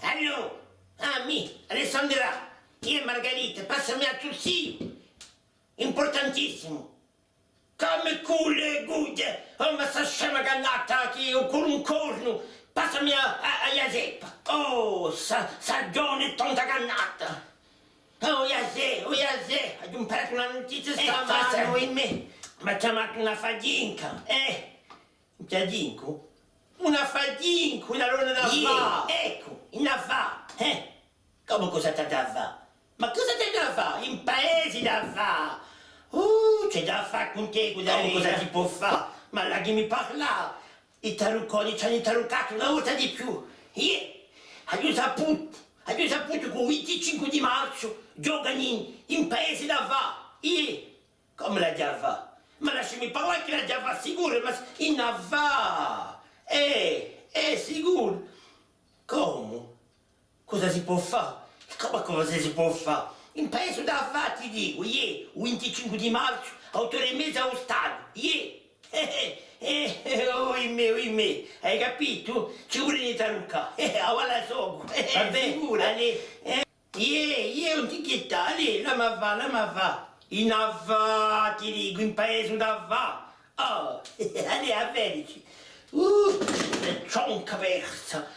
Allora, Alessandra, io e Margherita, passami a Tussio. Importantissimo. Come culle guide, ma sta scema cannata che ho con un corno, passami a Iaseppa. Oh, sa gione tonta cannata. Oh, Iasè, ho imparato una notizia stamattina in me. Mi ha chiamato una faginca. Un faginco? Una faginca, una luna da fa. Ecco, una fa. Come cosa t'ha da fa? Ma cosa t'ha da fa? In paese da fa. C'è da fare con te, cosa ti può fare? Ma lasciami parlare. I tarucconi ci hanno taruccato una volta di più. Abbiamo saputo che il 25 di marzo giocano in paese da va. Come la già va? Ma lasciami parlare che la già va sicuro, ma in va. Sicuro. Come? Cosa si può fare? Come cosa si può fare? In paese da va ti dico, il 25 di marzo, 8:30 allo stadio, oimè, hai capito? Ci vuole di tarucca, la so, vabbè, non ti chietta, la ma va, in avva, ti dico, in paese da va, a vedici, la cionca persa.